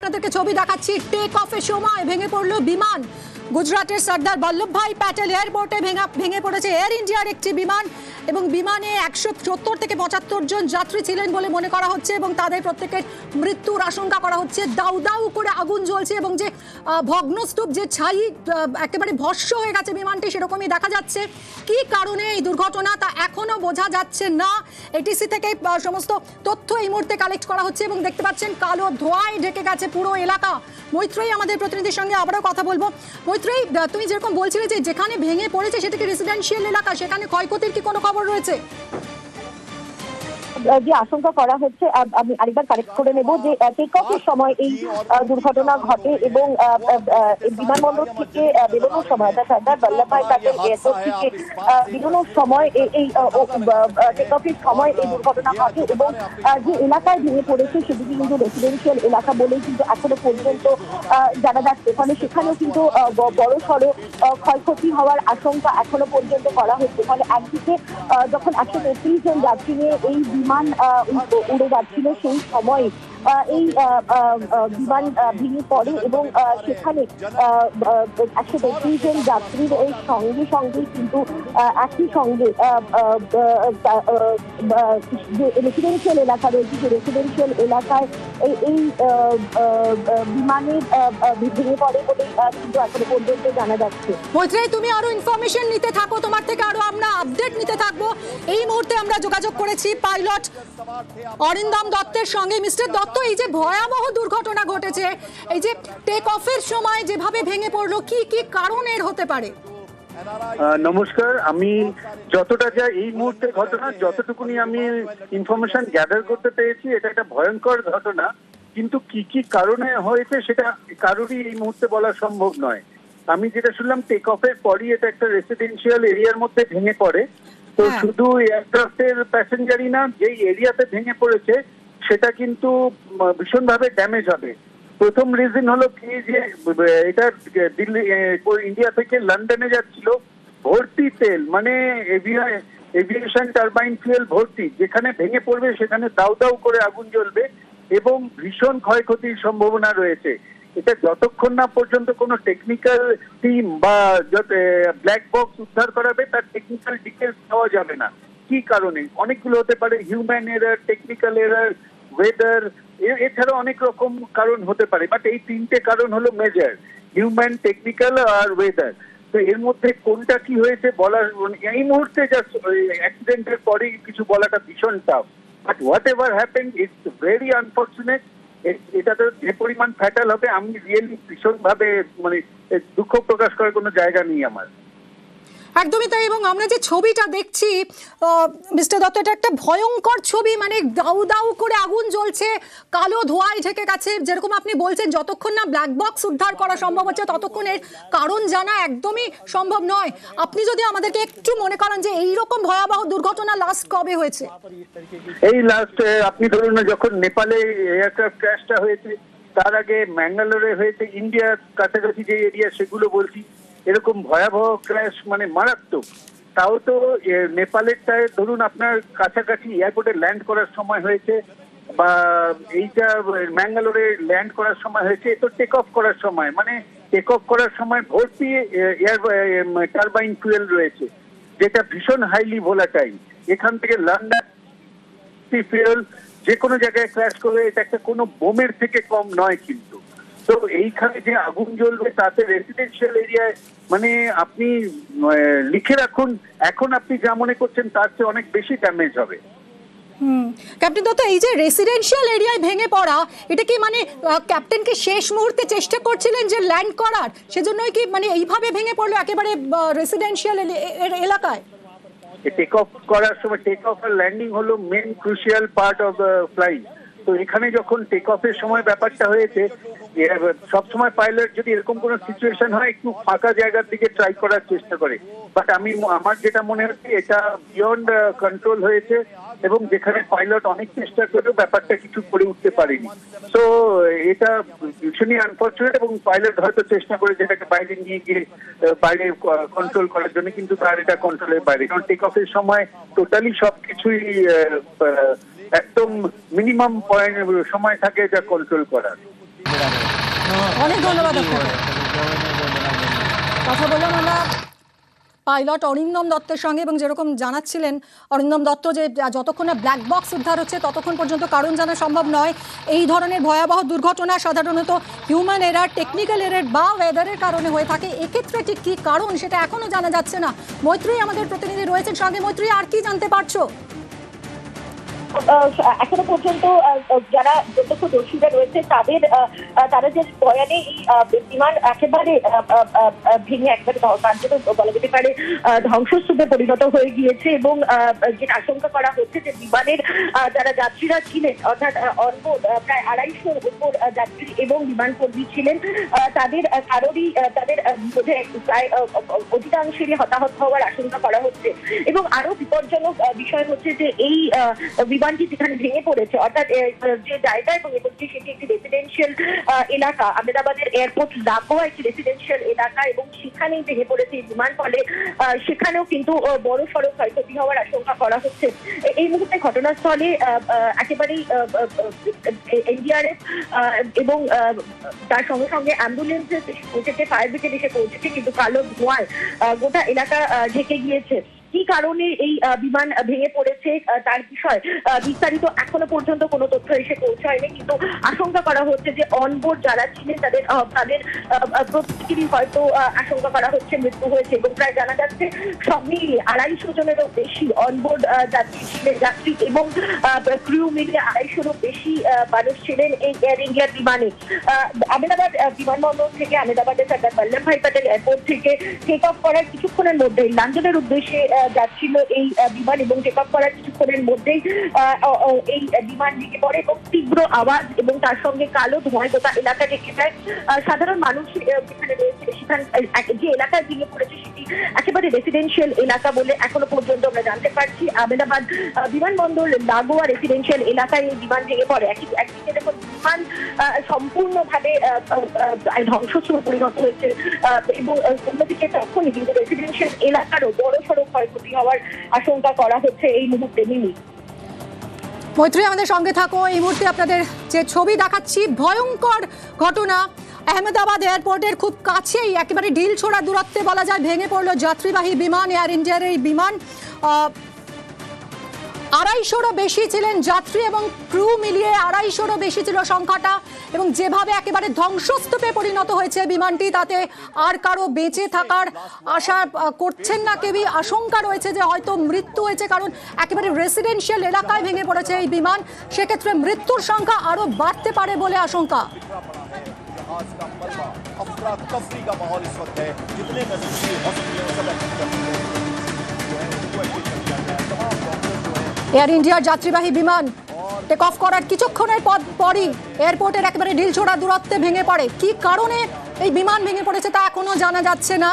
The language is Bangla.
আপনাদেরকে ছবি দেখাচ্ছি। টেক অফের সময় ভেঙে পড়লো বিমান। গুজরাটের সর্দার বল্লভভাই প্যাটেল এয়ারপোর্টে ভেঙে পড়েছে এয়ার ইন্ডিয়ার একটি বিমান এবং বিমানে 170 থেকে 75 জন যাত্রী ছিলেন বলে মনে করা হচ্ছে এবং তাদের প্রত্যেকের মৃত্যুর আশঙ্কা করা হচ্ছে। দাউ দাউ করে আগুন জ্বলছে এবং যে ভগ্নস্তূপ, যে ছাই একেবারে ভস্ম হয়ে গেছে বিমানটি, সেরকমই দেখা যাচ্ছে। কি কারণে এই দুর্ঘটনা তা এখনো বোঝা যাচ্ছে না। এটিসি থেকে সমস্ত তথ্য এই মুহূর্তে কালেক্ট করা হচ্ছে এবং দেখতে পাচ্ছেন কালো ধোঁয়ায় ঢেকে গেছে পুরো এলাকা। মৈত্রেয়ী আমাদের প্রতিনিধির সঙ্গে আবারও কথা বলবো। মৈত্রেয়ী, তুমি যেরকম বলছিলে যে যেখানে ভেঙে পড়েছে সেটা কি রেসিডেন্সিয়াল এলাকা, সেখানে ক্ষয়ক্ষতির কি কোনো খবর রয়েছে? যে আশঙ্কা করা হচ্ছে, আমি আরেকবার কারেক্ট করে নেব যে টেক অফের সময় এই দুর্ঘটনা ঘটে এবং বিমানবন্দর থেকে বেরোনোর সময় সর্দার বল্লভভাই প্যাটেল এয়ারপোর্ট থেকে বেরোনোর সময় এই টেক অফের সময় এই দুর্ঘটনা ঘটে এবং যে এলাকায় ভেঙে পড়েছে সেদিকে কিন্তু রেসিডেন্সিয়াল এলাকা বলেই কিন্তু এখনো পর্যন্ত জানা যাচ্ছে। ফলে সেখানেও কিন্তু বড় সড়ো ক্ষয়ক্ষতি হওয়ার আশঙ্কা এখনো পর্যন্ত করা হচ্ছে। ফলে একদিকে যখন 133 জন যাত্রী নিয়ে এই বিমান উড়ে যাচ্ছিল সেই সময় এই বিমান ভেঙে পড়ে এবং সেখানে 133 জন যাত্রীর এই সঙ্গে সঙ্গে কিন্তু একই সঙ্গে যে রেসিডেন্সিয়াল এলাকা রয়েছে, যে রেসিডেন্সিয়াল এলাকায় এই বিমানের ভেঙে পড়ে বলে কিন্তু এখনো পর্যন্ত জানা যাচ্ছে। মৈত্রেয়ী, তুমি আরো ইনফরমেশন নিতে থাকো, তোমার থেকে আরো আমরা আপডেট নিতে থাকবো। এই মুহূর্তে আমরা যোগাযোগ করেছি পাইলট অরিন্দম দত্তের সঙ্গে। মিস্টার দত্ত, এই যে ভয়াবহ দুর্ঘটনা ঘটেছে, এই যে টেক অফের সময় যেভাবে ভেঙে পড়লো, কি কি কারণের হতে পারে? নমস্কার, আমি যতটা যা এই মুহূর্তে ঘটনা যতটুকুনি আমি ইনফরমেশন গ্যাদার করতে পেরেছি, এটা একটা ভয়ঙ্কর ঘটনা, কিন্তু কি কি কারণে হয়েছে সেটা কারোরই এই মুহূর্তে বলা সম্ভব নয়। আমি যেটা শুনলাম টেক অফের পরই এটা একটা রেসিডেন্সিয়াল এরিয়ার মধ্যে ভেঙে পড়ে। তো শুধু এয়ারক্রাফটের প্যাসেঞ্জারই না, যেই এরিয়াতে ভেঙে পড়েছে সেটা কিন্তু ভীষণভাবে ড্যামেজ হবে। প্রথম রিজন হলো কি যে এটা দিল্লি ইন্ডিয়া থেকে লন্ডনে যাচ্ছিল ভর্তি তেল, মানে এভিয়েশন টারবাইন ফুয়েল ভর্তি। যেখানে ভেঙে পড়বে সেখানে দাউ দাউ করে আগুন জ্বলবে এবং ভীষণ ক্ষয়ক্ষতির সম্ভাবনা রয়েছে। এটা যতক্ষণ না পর্যন্ত কোনো টেকনিক্যাল টিম বা ব্ল্যাক বক্স উদ্ধার করাবে তার টেকনিক্যাল ডিটেলস পাওয়া যাবে না। কি কারণে? অনেকগুলো হতে পারে, human error, technical error, weather, এছাড়া অনেক রকম কারণ হতে পারে, বাট এই তিনটে কারণ হলো মেজর: হিউম্যান, টেকনিক্যাল আর ওয়েদার। তো এর মধ্যে কোনটা কি হয়েছে বলার এই মুহূর্তে জাস্ট অ্যাক্সিডেন্টের পরেই কিছু বলাটা ভীষণ tough. But what ever happen, it's very unfortunate. এটাতে যে পরিমাণ ফ্যাটাল হবে আমি রিয়েলি ভীষণভাবে মানে দুঃখ প্রকাশ করার কোনো জায়গা নেই আমার। একদমই তাই। এবং আমরা যে ছবিটা দেখছি মিস্টার দত্ত, এটা একটা ভয়ঙ্কর ছবি, মানে দাউ দাউ করে আগুন জ্বলছে, কালো ধোঁয়ায় ঢেকে গেছে। যেরকম আপনি বলছেন যতক্ষণ না ব্ল্যাক বক্স উদ্ধার করা সম্ভব হচ্ছে ততক্ষণের কারণ জানা একদমই সম্ভব নয়। আপনি যদি আমাদেরকে একটু মনে করেন যে এইরকম ভয়াবহ দুর্ঘটনা লাস্ট কবে হয়েছে? এই লাস্ট আপনি ধরুন না, যখন নেপালে এয়ারক্রাফট ক্র্যাশটা হয়েছে, তার আগে ম্যাঙ্গালোরে হয়েছে, ইন্ডিয়ার কাছাকাছি যে এরিয়া সেগুলো বলছি। এরকম ভয়াবহ ক্র্যাশ মানে মারাত্মক। তাও তো নেপালেরটায় ধরুন আপনার কাছাকাছি এয়ারপোর্টে ল্যান্ড করার সময় হয়েছে, বা এইটা ম্যাঙ্গালোরে ল্যান্ড করার সময় হয়েছে। তো টেক অফ করার সময়, মানে টেক অফ করার সময় ভর্তি টারবাইন ফুয়েল রয়েছে, যেটা ভীষণ হাইলি ভোলাটাইল। এখান থেকে লন্ডন ফুয়েল যে কোনো জায়গায় ক্র্যাশ করবে, এটা একটা কোনো বোমের থেকে কম নয়। কিন্তু তো এইখানে যে আগুন জ্বলবে তাতে রেসিডেন্সিয়াল এরিয়ায়, মানে আপনি লিখে রাখুন, এখন আপনি যা মনে করছেন তার চেয়ে অনেক বেশি ড্যামেজ হবে। ক্যাপ্টেন দত্ত, এই যে রেসিডেন্সিয়াল এরিয়ায় ভেঙে পড়া, এটা কি মানে ক্যাপ্টেন কি শেষ মুহূর্তে চেষ্টা করছিলেন যে ল্যান্ড করার, সেজন্যই কি মানে এইভাবে ভেঙে পড়লো একেবারে রেসিডেন্সিয়াল এলাকায়? টেক অফ করার সময়, টেক অফ আর ল্যান্ডিং হলো main crucial part of flying. তো এখানে যখন টেক অফের সময় ব্যাপারটা হয়েছে, সবসময় পাইলট যদি এরকম কোনো সিচুয়েশন হয় একটু ফাঁকা জায়গার দিকে ট্রাই করার চেষ্টা করে। বাট আমার যেটা মনে হচ্ছে এটা বিয়ন্ড কন্ট্রোল হয়েছে এবং যেখানে পাইলট অনেক চেষ্টা করেও ব্যাপারটা কিছু করে উঠতে পারেনি। তো এটা ভীষণই আনফর্চুনেট এবং পাইলট হয়তো চেষ্টা করে যেটাকে বাইরে নিয়ে গিয়ে বাইরে কন্ট্রোল করার জন্য, কিন্তু তার এটা কন্ট্রোলের বাইরে। কারণ টেক অফের সময় টোটালি সবকিছুই একদম মিনিমাম সময় থাকে যা কন্ট্রোল করার। অনেক ধন্যবাদ আপনাকে। কথা বললাম আমরা পাইলট অরিন্দম দত্তের সঙ্গে, এবং যেরকম জানাচ্ছিলেন অরিন্দম দত্ত যে যতক্ষণ না ব্ল্যাক বক্স উদ্ধার হচ্ছে ততক্ষণ পর্যন্ত কারণ জানা সম্ভব নয়। এই ধরনের ভয়াবহ দুর্ঘটনা সাধারণত হিউম্যান এরার, টেকনিক্যাল এরার বা ওয়েদারের কারণে হয়ে থাকে। এক্ষেত্রে ঠিক কী কারণ সেটা এখনও জানা যাচ্ছে না। মৈত্রী আমাদের প্রতিনিধি রয়েছেন সঙ্গে। মৈত্রী, আর কি জানতে পারছো? এখনো পর্যন্ত যারা প্রত্যক্ষদর্শীরা রয়েছে তারা যে বয়ানে এই বিমান একেবারে ভেঙে একবারে কার্যত বলা যেতে পারে ধ্বংসস্তূপে পরিণত হয়ে গিয়েছে, এবং যেটা আশঙ্কা করা হচ্ছে যে বিমানের যারা যাত্রীরা ছিলেন, অর্থাৎ প্রায় 250-র উপর যাত্রী এবং বিমান কর্মী ছিলেন, তাদের কারোরই তাদের প্রায় অধিকাংশেরই হতাহত হওয়ার আশঙ্কা করা হচ্ছে। এবং আরো বিপজ্জনক বিষয় হচ্ছে যে এই বিমানটি যেখানে ভেঙে পড়েছে, অর্থাৎ যে জায়গা এবং সেটি একটি রেসিডেন্সিয়াল এলাকা, আহমেদাবাদের এয়ারপোর্ট লাগোয়া একটি রেসিডেন্সিয়াল এলাকা, এবং সেখানেই ভেঙে পড়েছে এই বিমান। ফলে সেখানেও কিন্তু বড় সড়ক ক্ষয়ক্ষতি হওয়ার আশঙ্কা করা হচ্ছে। এই মুহূর্তে ঘটনাস্থলে একেবারেই এনডিআরএফ এবং তার সঙ্গে সঙ্গে অ্যাম্বুলেন্স পৌঁছেছে, ফায়ার ব্রিগেড এসে পৌঁছেছে, কিন্তু কালো ধোঁয়ায় গোটা এলাকা ঢেকে গিয়েছে। কি কারণে এই বিমান ভেঙে পড়েছে তার বিষয় বিস্তারিত এখনো পর্যন্ত কোনো তথ্য এসে পৌঁছায়নি, কিন্তু আশঙ্কা করা হচ্ছে যে অনবোর্ড যারা ছিলেন তাদের প্রত্যেকেরই হয়তো আশঙ্কা করা হচ্ছে মৃত্যু হয়েছে। এবং প্রায় জানা যাচ্ছে সব মিলিয়ে 250 জনেরও বেশি অনবোর্ড যাত্রী এবং ক্রিউ মিলিয়ে 250-রও বেশি মানুষ ছিলেন এই এয়ার ইন্ডিয়ার বিমানে। আহমেদাবাদ বিমানবন্দর থেকে, আহমেদাবাদের সর্দার বল্লভভাই প্যাটেল এয়ারপোর্ট থেকে টেক অফ করার কিছুক্ষণের মধ্যেই লন্ডনের উদ্দেশ্যে যাচ্ছিল এই বিমান, এবং টেক অফ করার কিছুক্ষণের মধ্যেই এই বিমান ভেঙে পড়ে এবং তীব্র আওয়াজ এবং তার সঙ্গে কালো ধোঁয়ায় গোটা এলাকা ঢেকে যায়। সাধারণ মানুষ যেখানে রয়েছে, সেখানে যে এলাকায় ভেঙে পড়েছে সেটি একেবারে রেসিডেন্সিয়াল এলাকা বলে এখনো পর্যন্ত আমরা জানতে পারছি। আহমেদাবাদ বিমানবন্দর লাগোয়া রেসিডেন্সিয়াল এলাকায় এই বিমান ভেঙে পড়ে। একদিকে দেখুন বিমান সম্পূর্ণভাবে ধ্বংসস্তূপে পরিণত হয়েছে, এবং অন্যদিকে তখনই কিন্তু রেসিডেন্সিয়াল এলাকারও বড় সড়ক ক্ষয়ক্ষতি হওয়ার আশঙ্কা করা হচ্ছে এই মুহূর্তে। মিলি, মৈত্রী আমাদের সঙ্গে থাকো। এই মুহূর্তে আপনাদের যে ছবি দেখাচ্ছি, ভয়ঙ্কর ঘটনা। আহমেদাবাদ এয়ারপোর্টের খুব কাছেই, একেবারে ঢিল ছোড়া দূরত্বে বলা যায়, ভেঙে পড়লো যাত্রীবাহী বিমান, এয়ার ইন্ডিয়ার এই বিমান। 250-রও বেশি ছিলেন যাত্রী এবং ক্রু মিলিয়ে, 250-রও বেশি ছিল সংখ্যাটা। এবং যেভাবে একেবারে ধ্বংসস্তূপে পরিণত হয়েছে বিমানটি, তাতে আর কারো বেঁচে থাকার আশা করছেন না কেউই। আশঙ্কা রয়েছে যে হয়তো মৃত্যু হয়েছে, কারণ একেবারে রেসিডেন্সিয়াল এলাকায় ভেঙে পড়েছে এই বিমান। সেক্ষেত্রে মৃত্যুর সংখ্যা আরও বাড়তে পারে বলে আশঙ্কা। এয়ার ইন্ডিয়ার যাত্রীবাহী বিমান টেক অফ করার কিছুক্ষণের পরই এয়ারপোর্টের একেবারে ঢিলছোড়া দূরত্বে ভেঙে পড়ে। কি কারণে এই বিমান ভেঙে পড়েছে তা এখনো জানা যাচ্ছে না।